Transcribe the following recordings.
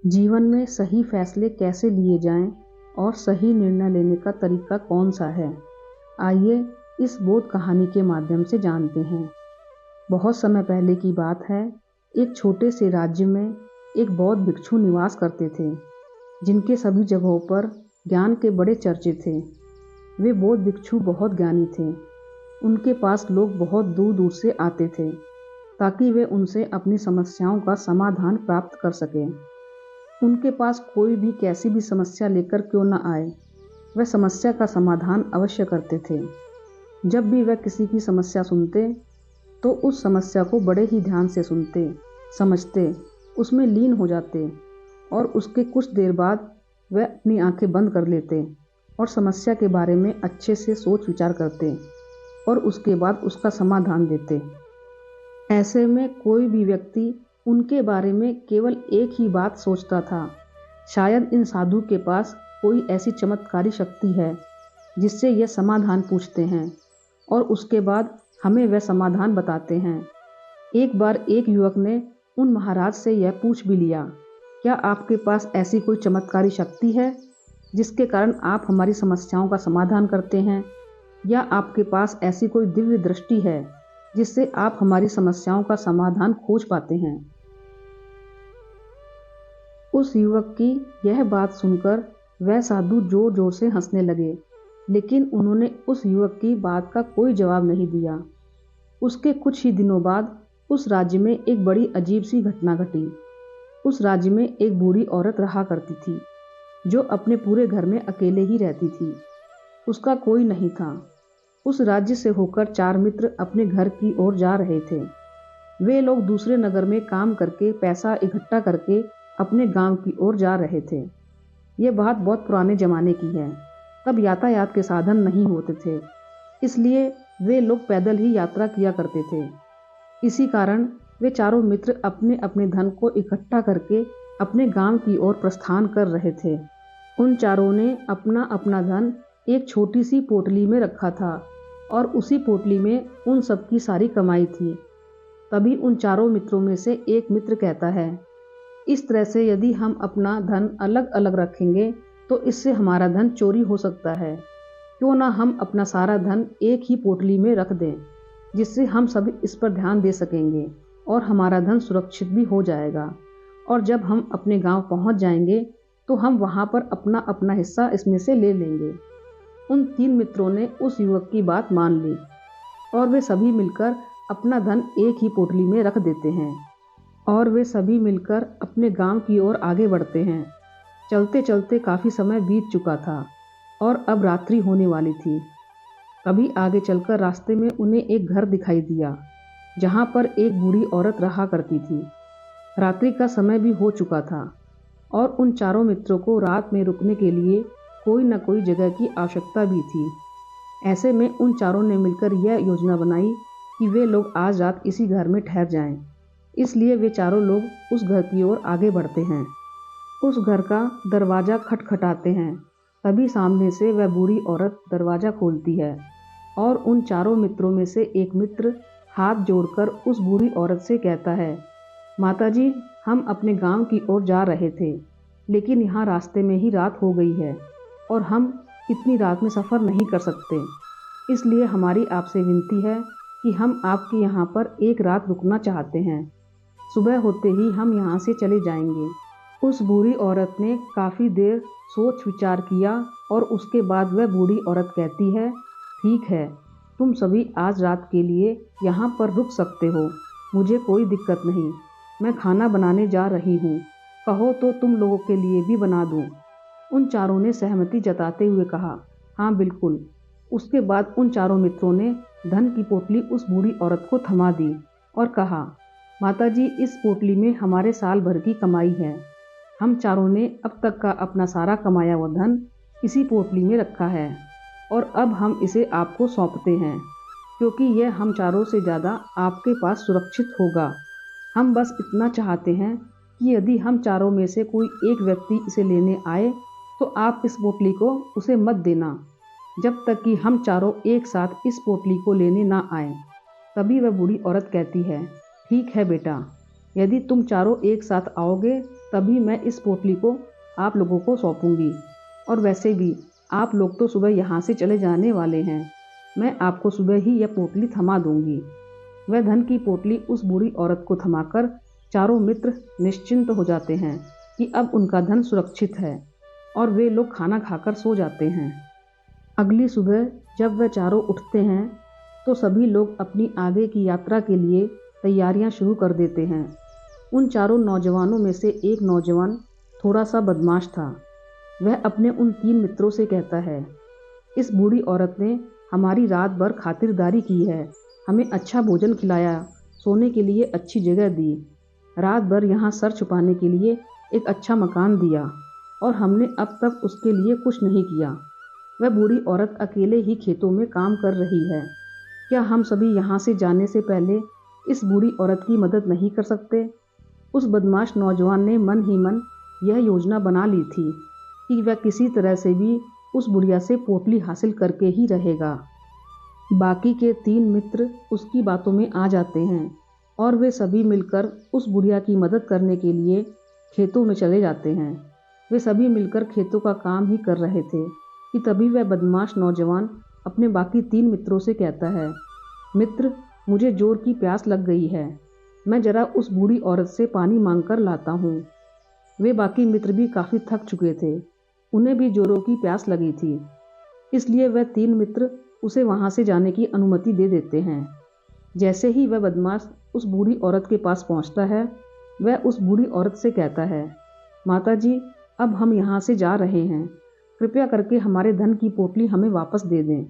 जीवन में सही फैसले कैसे लिए जाएं और सही निर्णय लेने का तरीका कौन सा है? आइए इस बोध कहानी के माध्यम से जानते हैं। बहुत समय पहले की बात है। एक छोटे से राज्य में एक बौद्ध भिक्षु निवास करते थे, जिनके सभी जगहों पर ज्ञान के बड़े चर्चे थे। वे बौद्ध भिक्षु बहुत ज्ञानी थे। उनके पास लोग बहुत दूर दूर से आते थे, ताकि वे उनसे अपनी समस्याओं का समाधान प्राप्त कर सकें। उनके पास कोई भी कैसी भी समस्या लेकर क्यों न आए, वह समस्या का समाधान अवश्य करते थे। जब भी वह किसी की समस्या सुनते, तो उस समस्या को बड़े ही ध्यान से सुनते, समझते, उसमें लीन हो जाते और उसके कुछ देर बाद वह अपनी आंखें बंद कर लेते और समस्या के बारे में अच्छे से सोच विचार करते और उसके बाद उसका समाधान देते। ऐसे में कोई भी व्यक्ति उनके बारे में केवल एक ही बात सोचता था, शायद इन साधु के पास कोई ऐसी चमत्कारी शक्ति है जिससे यह समाधान पूछते हैं और उसके बाद हमें वह समाधान बताते हैं। एक बार एक युवक ने उन महाराज से यह पूछ भी लिया, क्या आपके पास ऐसी कोई चमत्कारी शक्ति है जिसके कारण आप हमारी समस्याओं का समाधान करते हैं, या आपके पास ऐसी कोई दिव्य दृष्टि है जिससे आप हमारी समस्याओं का समाधान खोज पाते हैं। उस युवक की यह बात सुनकर वह साधु जोर जोर से हंसने लगे, लेकिन उन्होंने उस युवक की बात का कोई जवाब नहीं दिया। उसके कुछ ही दिनों बाद उस राज्य में एक बड़ी अजीब सी घटना घटी। उस राज्य में एक बूढ़ी औरत रहा करती थी, जो अपने पूरे घर में अकेले ही रहती थी। उसका कोई नहीं था। उस राज्य से होकर 4 मित्र अपने घर की ओर जा रहे थे। वे लोग दूसरे नगर में काम करके पैसा इकट्ठा करके अपने गांव की ओर जा रहे थे। ये बात बहुत पुराने जमाने की है। तब यातायात के साधन नहीं होते थे, इसलिए वे लोग पैदल ही यात्रा किया करते थे। इसी कारण वे चारों मित्र अपने अपने धन को इकट्ठा करके अपने गांव की ओर प्रस्थान कर रहे थे। उन चारों ने अपना अपना धन एक छोटी सी पोटली में रखा था और उसी पोटली में उन सबकी सारी कमाई थी। तभी उन चारों मित्रों में से एक मित्र कहता है, इस तरह से यदि हम अपना धन अलग अलग रखेंगे तो इससे हमारा धन चोरी हो सकता है। क्यों ना हम अपना सारा धन एक ही पोटली में रख दें, जिससे हम सभी इस पर ध्यान दे सकेंगे और हमारा धन सुरक्षित भी हो जाएगा। और जब हम अपने गांव पहुंच जाएंगे तो हम वहां पर अपना अपना हिस्सा इसमें से ले लेंगे। उन 3 मित्रों ने उस युवक की बात मान ली और वे सभी मिलकर अपना धन एक ही पोटली में रख देते हैं और वे सभी मिलकर अपने गांव की ओर आगे बढ़ते हैं। चलते चलते काफ़ी समय बीत चुका था और अब रात्रि होने वाली थी। कभी आगे चलकर रास्ते में उन्हें एक घर दिखाई दिया, जहां पर एक बूढ़ी औरत रहा करती थी। रात्रि का समय भी हो चुका था और उन चारों मित्रों को रात में रुकने के लिए कोई न कोई जगह की आवश्यकता भी थी। ऐसे में उन चारों ने मिलकर यह योजना बनाई कि वे लोग आज रात इसी घर में ठहर जाएं। इसलिए वे चारों लोग उस घर की ओर आगे बढ़ते हैं। उस घर का दरवाज़ा खटखटाते हैं। तभी सामने से वह बूढ़ी औरत दरवाज़ा खोलती है और उन चारों मित्रों में से एक मित्र हाथ जोड़कर उस बूढ़ी औरत से कहता है, माताजी, हम अपने गांव की ओर जा रहे थे, लेकिन यहाँ रास्ते में ही रात हो गई है और हम इतनी रात में सफ़र नहीं कर सकते। इसलिए हमारी आपसे विनती है कि हम आपके यहाँ पर एक रात रुकना चाहते हैं। सुबह होते ही हम यहाँ से चले जाएंगे। उस बूढ़ी औरत ने काफ़ी देर सोच विचार किया और उसके बाद वह बूढ़ी औरत कहती है, ठीक है, तुम सभी आज रात के लिए यहाँ पर रुक सकते हो, मुझे कोई दिक्कत नहीं। मैं खाना बनाने जा रही हूँ, कहो तो तुम लोगों के लिए भी बना दूँ। उन चारों ने सहमति जताते हुए कहा, हाँ बिल्कुल। उसके बाद उन चारों मित्रों ने धन की पोटली उस बूढ़ी औरत को थमा दी और कहा, माताजी, इस पोटली में हमारे साल भर की कमाई है। हम चारों ने अब तक का अपना सारा कमाया हुआ धन इसी पोटली में रखा है और अब हम इसे आपको सौंपते हैं, क्योंकि यह हम चारों से ज़्यादा आपके पास सुरक्षित होगा। हम बस इतना चाहते हैं कि यदि हम चारों में से कोई एक व्यक्ति इसे लेने आए तो आप इस पोटली को उसे मत देना, जब तक कि हम चारों एक साथ इस पोटली को लेने ना आए। तभी वह बूढ़ी औरत कहती है, ठीक है बेटा, यदि तुम चारों एक साथ आओगे तभी मैं इस पोटली को आप लोगों को सौंपूंगी। और वैसे भी आप लोग तो सुबह यहाँ से चले जाने वाले हैं, मैं आपको सुबह ही यह पोटली थमा दूंगी। वह धन की पोटली उस बूढ़ी औरत को थमाकर चारों मित्र निश्चिंत हो जाते हैं कि अब उनका धन सुरक्षित है, और वे लोग खाना खाकर सो जाते हैं। अगली सुबह जब वह चारों उठते हैं तो सभी लोग अपनी आगे की यात्रा के लिए तैयारियां शुरू कर देते हैं। उन चारों नौजवानों में से एक नौजवान थोड़ा सा बदमाश था। वह अपने उन 3 मित्रों से कहता है, इस बूढ़ी औरत ने हमारी रात भर खातिरदारी की है, हमें अच्छा भोजन खिलाया, सोने के लिए अच्छी जगह दी, रात भर यहाँ सर छुपाने के लिए एक अच्छा मकान दिया, और हमने अब तक उसके लिए कुछ नहीं किया। वह बूढ़ी औरत अकेले ही खेतों में काम कर रही है। क्या हम सभी यहाँ से जाने से पहले इस बूढ़ी औरत की मदद नहीं कर सकते? उस बदमाश नौजवान ने मन ही मन यह योजना बना ली थी कि वह किसी तरह से भी उस बुढ़िया से पोटली हासिल करके ही रहेगा। बाकी के 3 मित्र उसकी बातों में आ जाते हैं और वे सभी मिलकर उस बुढ़िया की मदद करने के लिए खेतों में चले जाते हैं। वे सभी मिलकर खेतों का काम ही कर रहे थे कि तभी वह बदमाश नौजवान अपने बाकी 3 मित्रों से कहता है, मित्र, मुझे जोर की प्यास लग गई है, मैं जरा उस बूढ़ी औरत से पानी मांग कर लाता हूँ। वे बाकी मित्र भी काफ़ी थक चुके थे, उन्हें भी जोरों की प्यास लगी थी, इसलिए वह 3 मित्र उसे वहाँ से जाने की अनुमति दे देते हैं। जैसे ही वह बदमाश उस बूढ़ी औरत के पास पहुँचता है, वह उस बूढ़ी औरत से कहता है, माता जी, अब हम यहाँ से जा रहे हैं, कृपया करके हमारे धन की पोटली हमें वापस दे दें।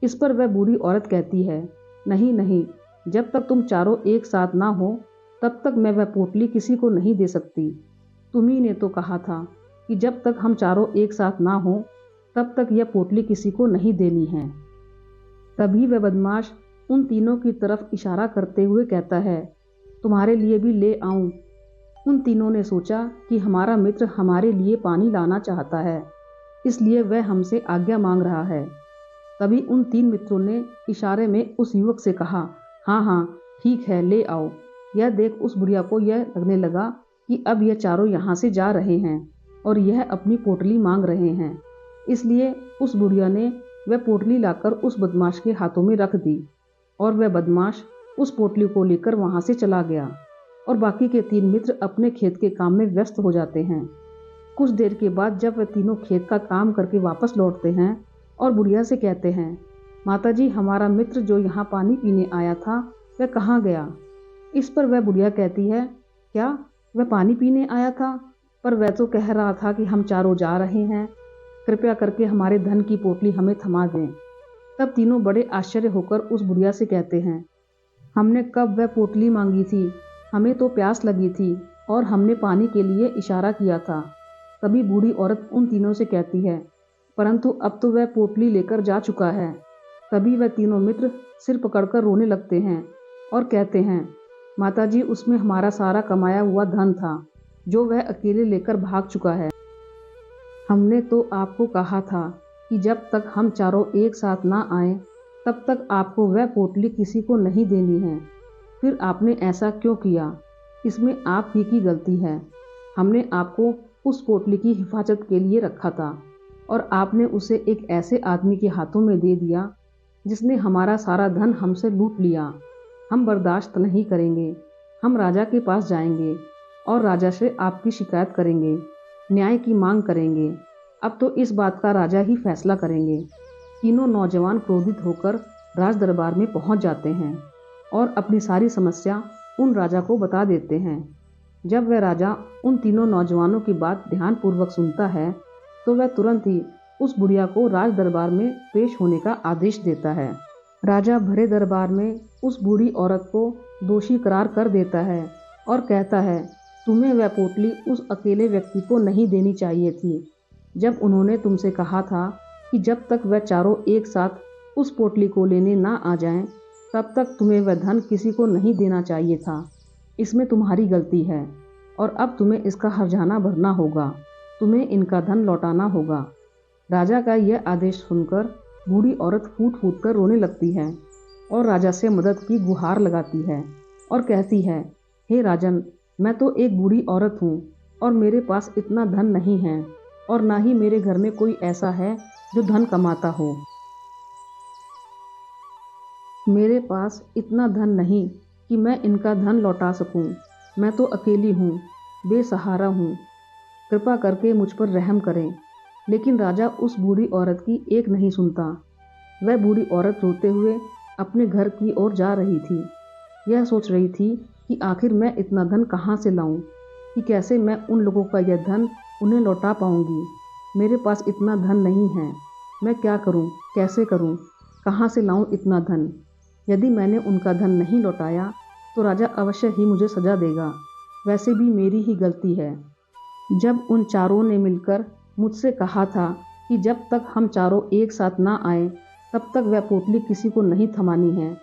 इस पर वह बूढ़ी औरत कहती है, नहीं नहीं, जब तक तुम चारों एक साथ ना हो तब तक मैं वह पोटली किसी को नहीं दे सकती। तुम्ही ने तो कहा था कि जब तक हम चारों एक साथ ना हो तब तक यह पोटली किसी को नहीं देनी है। तभी वह बदमाश उन तीनों की तरफ इशारा करते हुए कहता है, तुम्हारे लिए भी ले आऊं। उन तीनों ने सोचा कि हमारा मित्र हमारे लिए पानी लाना चाहता है, इसलिए वह हमसे आज्ञा मांग रहा है। तभी उन 3 मित्रों ने इशारे में उस युवक से कहा, हाँ हाँ ठीक है, ले आओ। यह देख उस बुढ़िया को यह लगने लगा कि अब यह चारों यहाँ से जा रहे हैं और यह अपनी पोटली मांग रहे हैं, इसलिए उस बुढ़िया ने वह पोटली लाकर उस बदमाश के हाथों में रख दी और वह बदमाश उस पोटली को लेकर वहाँ से चला गया और बाकी के 3 मित्र अपने खेत के काम में व्यस्त हो जाते हैं। कुछ देर के बाद जब वह तीनों खेत का काम करके वापस लौटते हैं और बुढ़िया से कहते हैं, माता जी, हमारा मित्र जो यहाँ पानी पीने आया था वह कहाँ गया? इस पर वह बुढ़िया कहती है, क्या वह पानी पीने आया था? पर वह तो कह रहा था कि हम चारों जा रहे हैं, कृपया करके हमारे धन की पोटली हमें थमा दें। तब तीनों बड़े आश्चर्य होकर उस बुढ़िया से कहते हैं, हमने कब वह पोटली मांगी थी? हमें तो प्यास लगी थी और हमने पानी के लिए इशारा किया था। तभी बूढ़ी औरत उन तीनों से कहती है, परंतु अब तो वह पोटली लेकर जा चुका है। तभी वह तीनों मित्र सिर पकड़कर रोने लगते हैं और कहते हैं, माताजी, उसमें हमारा सारा कमाया हुआ धन था जो वह अकेले लेकर भाग चुका है। हमने तो आपको कहा था कि जब तक हम चारों एक साथ ना आए तब तक आपको वह पोटली किसी को नहीं देनी है, फिर आपने ऐसा क्यों किया? इसमें आप ही की गलती है। हमने आपको उस पोटली की हिफाजत के लिए रखा था और आपने उसे एक ऐसे आदमी के हाथों में दे दिया जिसने हमारा सारा धन हमसे लूट लिया। हम बर्दाश्त नहीं करेंगे, हम राजा के पास जाएंगे और राजा से आपकी शिकायत करेंगे, न्याय की मांग करेंगे। अब तो इस बात का राजा ही फैसला करेंगे। तीनों नौजवान क्रोधित होकर राज दरबार में पहुंच जाते हैं और अपनी सारी समस्या उन राजा को बता देते हैं। जब वह राजा उन तीनों नौजवानों की बात ध्यानपूर्वक सुनता है तो वह तुरंत ही उस बुढ़िया को राज दरबार में पेश होने का आदेश देता है। राजा भरे दरबार में उस बूढ़ी औरत को दोषी करार कर देता है और कहता है, तुम्हें वह पोटली उस अकेले व्यक्ति को नहीं देनी चाहिए थी, जब उन्होंने तुमसे कहा था कि जब तक वह चारों एक साथ उस पोटली को लेने ना आ जाएं, तब तक तुम्हें वह धन किसी को नहीं देना चाहिए था। इसमें तुम्हारी गलती है और अब तुम्हें इसका हर्जाना भरना होगा, तुम्हें इनका धन लौटाना होगा। राजा का यह आदेश सुनकर बूढ़ी औरत फूट फूट कर रोने लगती है और राजा से मदद की गुहार लगाती है और कहती है, हे राजन, मैं तो एक बूढ़ी औरत हूँ, और मेरे पास इतना धन नहीं है, और ना ही मेरे घर में कोई ऐसा है जो धन कमाता हो। मेरे पास इतना धन नहीं कि मैं इनका धन लौटा सकूं। मैं तो अकेली हूँ, बेसहारा हूँ। कृपा करके मुझ पर रहम करें। लेकिन राजा उस बूढ़ी औरत की एक नहीं सुनता। वह बूढ़ी औरत रोते हुए अपने घर की ओर जा रही थी। यह सोच रही थी कि आखिर मैं इतना धन कहाँ से लाऊं, कि कैसे मैं उन लोगों का यह धन उन्हें लौटा पाऊंगी। मेरे पास इतना धन नहीं है। मैं क्या करूं, कैसे करूं, कहाँ से लाऊं इतना धन। यदि मैंने उनका धन नहीं लौटाया तो राजा अवश्य ही मुझे सजा देगा। वैसे भी मेरी ही गलती है। जब उन चारों ने मिलकर मुझसे कहा था कि जब तक हम चारों एक साथ ना आए तब तक वह पोटली किसी को नहीं थमानी है,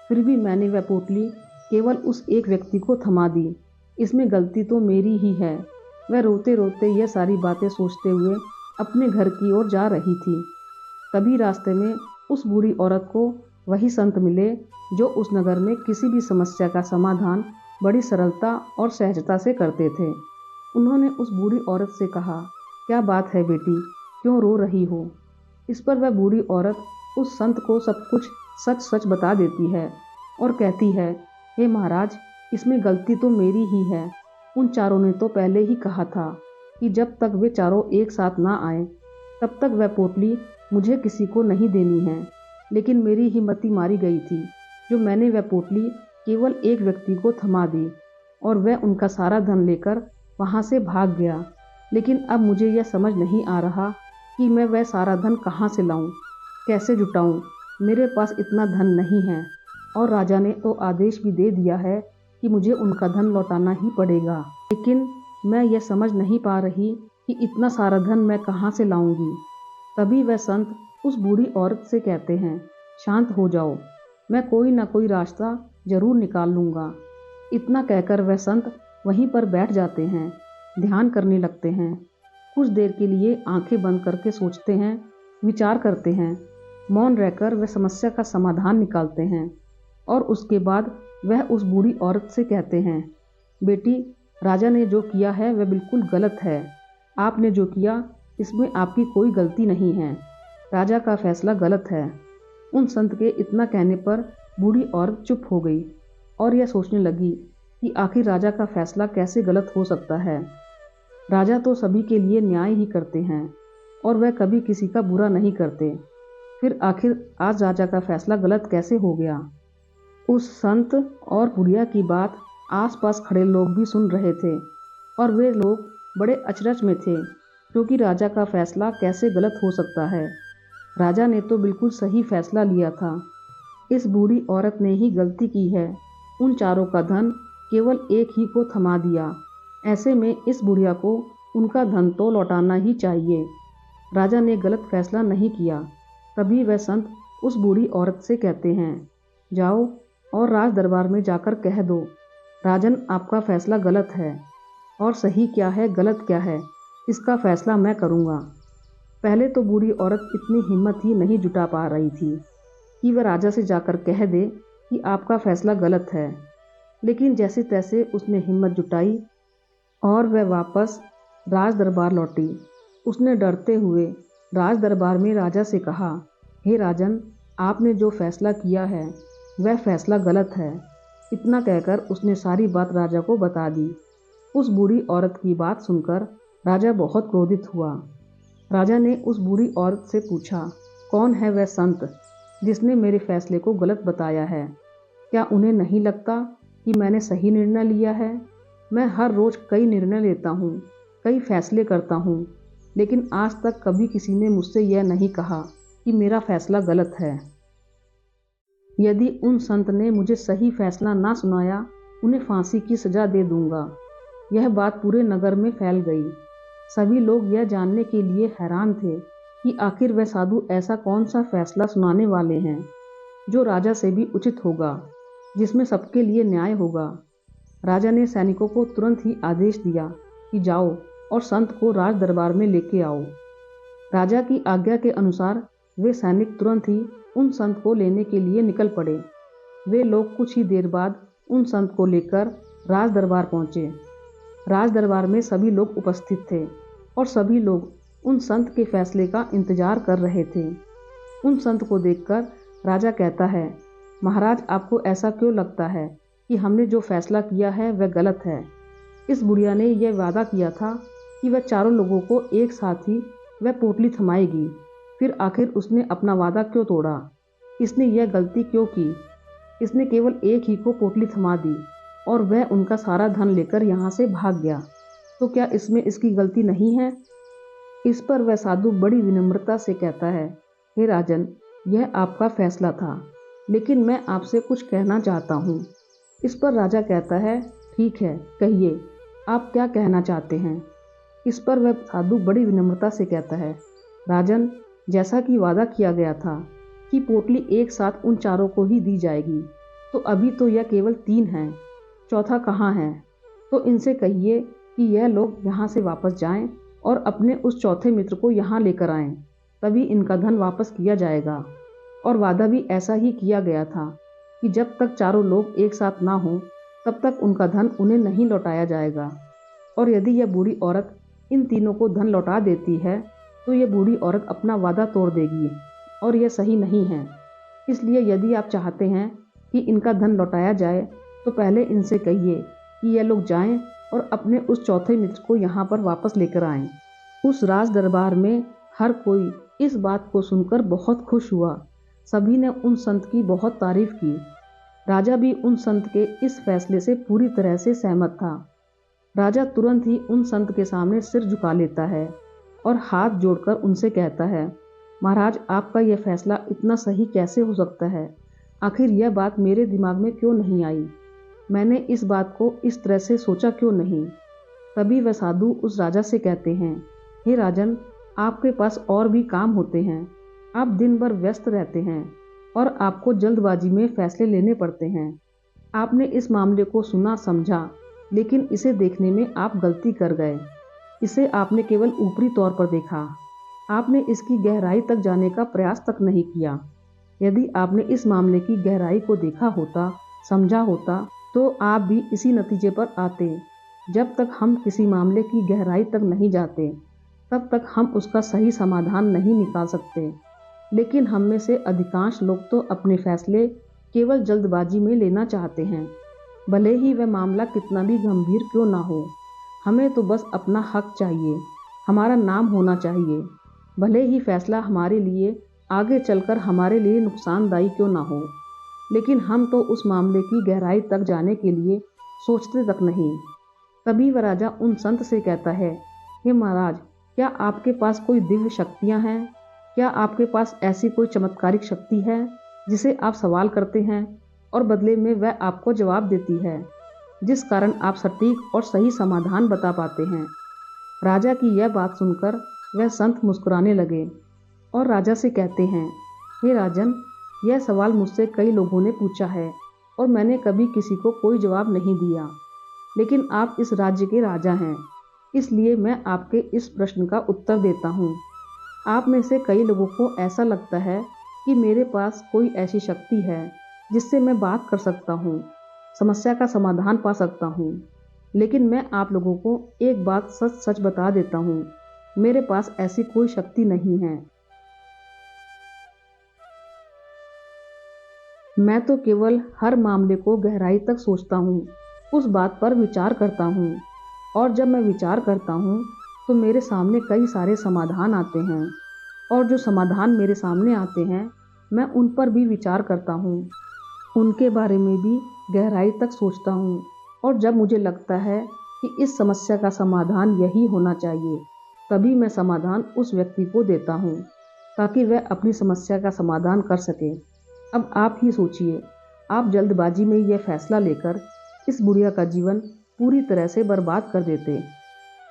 फिर भी मैंने वह पोटली केवल उस एक व्यक्ति को थमा दी। इसमें गलती तो मेरी ही है। वह रोते रोते यह सारी बातें सोचते हुए अपने घर की ओर जा रही थी। तभी रास्ते में उस बूढ़ी औरत को वही संत मिले जो उस नगर में किसी भी समस्या का समाधान बड़ी सरलता और सहजता से करते थे। उन्होंने उस बूढ़ी औरत से कहा, क्या बात है बेटी, क्यों रो रही हो? इस पर वह बूढ़ी औरत उस संत को सब कुछ सच सच बता देती है और कहती है, हे महाराज, इसमें गलती तो मेरी ही है। उन चारों ने तो पहले ही कहा था कि जब तक वे चारों एक साथ ना आए तब तक वह पोटली मुझे किसी को नहीं देनी है। लेकिन मेरी हिम्मती मारी गई थी जो मैंने वह पोटली केवल एक व्यक्ति को थमा दी और वह उनका सारा धन लेकर वहाँ से भाग गया। लेकिन अब मुझे यह समझ नहीं आ रहा कि मैं वह सारा धन कहाँ से लाऊं, कैसे जुटाऊं। मेरे पास इतना धन नहीं है और राजा ने तो आदेश भी दे दिया है कि मुझे उनका धन लौटाना ही पड़ेगा। लेकिन मैं यह समझ नहीं पा रही कि इतना सारा धन मैं कहाँ से लाऊंगी। तभी वह संत उस बूढ़ी औरत से कहते हैं, शांत हो जाओ, मैं कोई ना कोई रास्ता जरूर निकाल लूँगा। इतना कहकर वह संत वहीं पर बैठ जाते हैं, ध्यान करने लगते हैं। कुछ देर के लिए आंखें बंद करके सोचते हैं, विचार करते हैं। मौन रहकर वह समस्या का समाधान निकालते हैं और उसके बाद वह उस बूढ़ी औरत से कहते हैं, बेटी, राजा ने जो किया है वह बिल्कुल गलत है। आपने जो किया इसमें आपकी कोई गलती नहीं है। राजा का फैसला गलत है। उन संत के इतना कहने पर बूढ़ी औरत चुप हो गई और यह सोचने लगी कि आखिर राजा का फैसला कैसे गलत हो सकता है। राजा तो सभी के लिए न्याय ही करते हैं और वह कभी किसी का बुरा नहीं करते। फिर आखिर आज राजा का फैसला गलत कैसे हो गया? उस संत और बुढ़िया की बात आसपास खड़े लोग भी सुन रहे थे और वे लोग बड़े अचरज में थे, क्योंकि राजा का फैसला कैसे गलत हो सकता है। राजा ने तो बिल्कुल सही फैसला लिया था। इस बूढ़ी औरत ने ही गलती की है। उन चारों का धन केवल एक ही को थमा दिया। ऐसे में इस बुढ़िया को उनका धन तो लौटाना ही चाहिए। राजा ने गलत फैसला नहीं किया। तभी वह संत उस बूढ़ी औरत से कहते हैं, जाओ और राज दरबार में जाकर कह दो, राजन, आपका फैसला गलत है और सही क्या है गलत क्या है इसका फैसला मैं करूँगा। पहले तो बूढ़ी औरत इतनी हिम्मत ही नहीं जुटा पा रही थी कि वह राजा से जाकर कह दे कि आपका फैसला गलत है। लेकिन जैसे तैसे उसने हिम्मत जुटाई और वह वापस राज दरबार लौटी। उसने डरते हुए राज दरबार में राजा से कहा, हे राजन, आपने जो फैसला किया है वह फैसला गलत है। इतना कहकर उसने सारी बात राजा को बता दी। उस बूढ़ी औरत की बात सुनकर राजा बहुत क्रोधित हुआ। राजा ने उस बूढ़ी औरत से पूछा, कौन है वह संत जिसने मेरे फैसले को गलत बताया है? क्या उन्हें नहीं लगता कि मैंने सही निर्णय लिया है? मैं हर रोज़ कई निर्णय लेता हूँ, कई फैसले करता हूँ, लेकिन आज तक कभी किसी ने मुझसे यह नहीं कहा कि मेरा फैसला गलत है। यदि उन संत ने मुझे सही फैसला ना सुनाया, उन्हें फांसी की सज़ा दे दूंगा। यह बात पूरे नगर में फैल गई। सभी लोग यह जानने के लिए हैरान थे कि आखिर वह साधु ऐसा कौन सा फैसला सुनाने वाले हैं जो राजा से भी उचित होगा, जिसमें सबके लिए न्याय होगा। राजा ने सैनिकों को तुरंत ही आदेश दिया कि जाओ और संत को राज दरबार में लेके आओ। राजा की आज्ञा के अनुसार वे सैनिक तुरंत ही उन संत को लेने के लिए निकल पड़े। वे लोग कुछ ही देर बाद उन संत को लेकर राज दरबार पहुँचे। राज दरबार में सभी लोग उपस्थित थे और सभी लोग उन संत के फैसले का इंतजार कर रहे थे। उन संत को देखकर राजा कहता है, महाराज आपको ऐसा क्यों लगता है कि हमने जो फैसला किया है वह गलत है? इस बुढ़िया ने यह वादा किया था कि वह चारों लोगों को एक साथ ही वह पोटली थमाएगी, फिर आखिर उसने अपना वादा क्यों तोड़ा? इसने यह गलती क्यों की? इसने केवल एक ही को पोटली थमा दी और वह उनका सारा धन लेकर यहाँ से भाग गया। तो क्या इसमें इसकी गलती नहीं है? इस पर वह साधु बड़ी विनम्रता से कहता है, हे राजन, यह आपका फैसला था, लेकिन मैं आपसे कुछ कहना चाहता हूँ। इस पर राजा कहता है, ठीक है, कहिए, आप क्या कहना चाहते हैं? इस पर वह साधु बड़ी विनम्रता से कहता है, राजन, जैसा कि वादा किया गया था कि पोटली एक साथ उन चारों को ही दी जाएगी, तो अभी तो यह केवल 3 हैं, चौथा कहाँ है? तो इनसे कहिए कि यह लोग यहाँ से वापस जाएं और अपने उस चौथे मित्र को यहाँ लेकर आएं, तभी इनका धन वापस किया जाएगा। और वादा भी ऐसा ही किया गया था कि जब तक चारों लोग एक साथ ना हों, तब तक उनका धन उन्हें नहीं लौटाया जाएगा। और यदि यह बूढ़ी औरत इन तीनों को धन लौटा देती है, तो यह बूढ़ी औरत अपना वादा तोड़ देगी और यह सही नहीं है। इसलिए यदि आप चाहते हैं कि इनका धन लौटाया जाए, तो पहले इनसे कहिए कि यह लोग जाएं और अपने उस चौथे मित्र को यहाँ पर वापस लेकर आएं। उस राज दरबार में हर कोई इस बात को सुनकर बहुत खुश हुआ। सभी ने उन संत की बहुत तारीफ की। राजा भी उन संत के इस फैसले से पूरी तरह से सहमत था। राजा तुरंत ही उन संत के सामने सिर झुका लेता है और हाथ जोड़कर उनसे कहता है, महाराज, आपका यह फैसला इतना सही कैसे हो सकता है? आखिर यह बात मेरे दिमाग में क्यों नहीं आई? मैंने इस बात को इस तरह से सोचा क्यों नहीं? तभी वह साधु उस राजा से कहते हैं, हे राजन, आपके पास और भी काम होते हैं, आप दिन भर व्यस्त रहते हैं और आपको जल्दबाजी में फैसले लेने पड़ते हैं। आपने इस मामले को सुना समझा, लेकिन इसे देखने में आप गलती कर गए। इसे आपने केवल ऊपरी तौर पर देखा, आपने इसकी गहराई तक जाने का प्रयास तक नहीं किया। यदि आपने इस मामले की गहराई को देखा होता, समझा होता, तो आप भी इसी नतीजे पर आते। जब तक हम किसी मामले की गहराई तक नहीं जाते, तब तक हम उसका सही समाधान नहीं निकाल सकते। लेकिन हम में से अधिकांश लोग तो अपने फैसले केवल जल्दबाजी में लेना चाहते हैं, भले ही वह मामला कितना भी गंभीर क्यों ना हो। हमें तो बस अपना हक चाहिए, हमारा नाम होना चाहिए, भले ही फैसला हमारे लिए आगे चलकर हमारे लिए नुकसानदायी क्यों ना हो। लेकिन हम तो उस मामले की गहराई तक जाने के लिए सोचते तक नहीं। तभी वह राजा उन संत से कहता है, हे महाराज, क्या आपके पास कोई दिव्य शक्तियाँ हैं? क्या आपके पास ऐसी कोई चमत्कारिक शक्ति है जिसे आप सवाल करते हैं और बदले में वह आपको जवाब देती है, जिस कारण आप सटीक और सही समाधान बता पाते हैं? राजा की यह बात सुनकर वह संत मुस्कुराने लगे और राजा से कहते हैं, हे राजन, यह सवाल मुझसे कई लोगों ने पूछा है और मैंने कभी किसी को कोई जवाब नहीं दिया, लेकिन आप इस राज्य के राजा हैं, इसलिए मैं आपके इस प्रश्न का उत्तर देता हूँ। आप में से कई लोगों को ऐसा लगता है कि मेरे पास कोई ऐसी शक्ति है जिससे मैं बात कर सकता हूँ, समस्या का समाधान पा सकता हूँ। लेकिन मैं आप लोगों को एक बात सच सच बता देता हूँ, मेरे पास ऐसी कोई शक्ति नहीं है। मैं तो केवल हर मामले को गहराई तक सोचता हूँ, उस बात पर विचार करता हूँ, और जब मैं विचार करता हूँ तो मेरे सामने कई सारे समाधान आते हैं, और जो समाधान मेरे सामने आते हैं मैं उन पर भी विचार करता हूँ, उनके बारे में भी गहराई तक सोचता हूँ। और जब मुझे लगता है कि इस समस्या का समाधान यही होना चाहिए, तभी मैं समाधान उस व्यक्ति को देता हूँ ताकि वह अपनी समस्या का समाधान कर सके। अब आप ही सोचिए, आप जल्दबाजी में यह फैसला लेकर इस बुढ़िया का जीवन पूरी तरह से बर्बाद कर देते।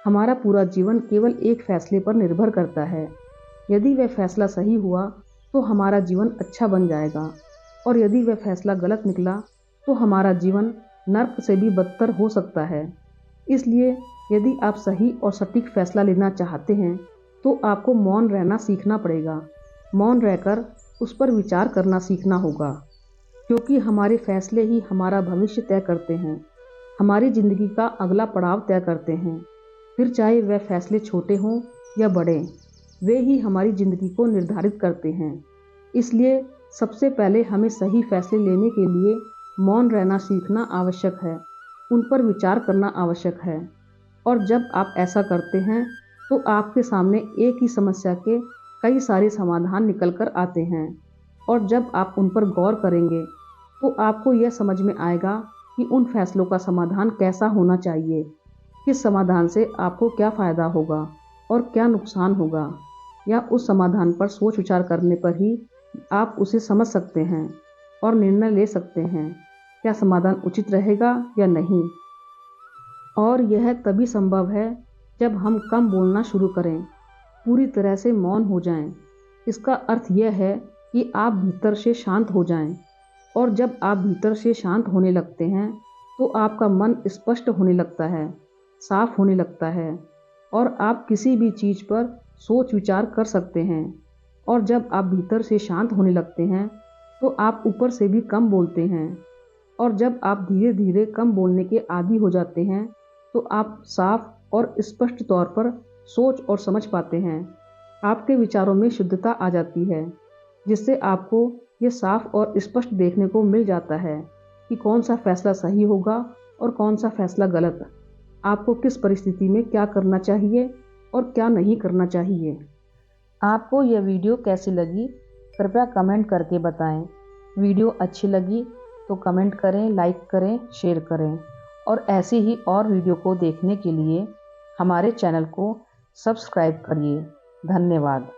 हमारा पूरा जीवन केवल एक फैसले पर निर्भर करता है। यदि वह फैसला सही हुआ तो हमारा जीवन अच्छा बन जाएगा, और यदि वह फैसला गलत निकला तो हमारा जीवन नर्क से भी बदतर हो सकता है। इसलिए यदि आप सही और सटीक फैसला लेना चाहते हैं तो आपको मौन रहना सीखना पड़ेगा। मौन रहकर उस पर विचार करना सीखना होगा, क्योंकि हमारे फैसले ही हमारा भविष्य तय करते हैं। हमारी ज़िंदगी का अगला पड़ाव तय करते हैं। फिर चाहे वह फैसले छोटे हों या बड़े, वे ही हमारी ज़िंदगी को निर्धारित करते हैं। इसलिए सबसे पहले हमें सही फैसले लेने के लिए मौन रहना सीखना आवश्यक है, उन पर विचार करना आवश्यक है। और जब आप ऐसा करते हैं तो आपके सामने एक ही समस्या के कई सारे समाधान निकल कर आते हैं। और जब आप उन पर गौर करेंगे तो आपको यह समझ में आएगा कि उन फैसलों का समाधान कैसा होना चाहिए, किस समाधान से आपको क्या फ़ायदा होगा और क्या नुकसान होगा, या उस समाधान पर सोच विचार करने पर ही आप उसे समझ सकते हैं और निर्णय ले सकते हैं क्या समाधान उचित रहेगा या नहीं। और यह तभी संभव है जब हम कम बोलना शुरू करें, पूरी तरह से मौन हो जाएं। इसका अर्थ यह है कि आप भीतर से शांत हो जाएं। और जब आप भीतर से शांत होने लगते हैं तो आपका मन स्पष्ट होने लगता है, साफ होने लगता है, और आप किसी भी चीज़ पर सोच विचार कर सकते हैं। और जब आप भीतर से शांत होने लगते हैं तो आप ऊपर से भी कम बोलते हैं। और जब आप धीरे धीरे कम बोलने के आदी हो जाते हैं तो आप साफ और स्पष्ट तौर पर सोच और समझ पाते हैं। आपके विचारों में शुद्धता आ जाती है, जिससे आपको ये साफ और स्पष्ट देखने को मिल जाता है कि कौन सा फैसला सही होगा और कौन सा फैसला गलत। आपको किस परिस्थिति में क्या करना चाहिए और क्या नहीं करना चाहिए। आपको यह वीडियो कैसी लगी कृपया कमेंट करके बताएं। वीडियो अच्छी लगी तो कमेंट करें, लाइक करें, शेयर करें। और ऐसी ही और वीडियो को देखने के लिए हमारे चैनल को सब्सक्राइब करिए। धन्यवाद।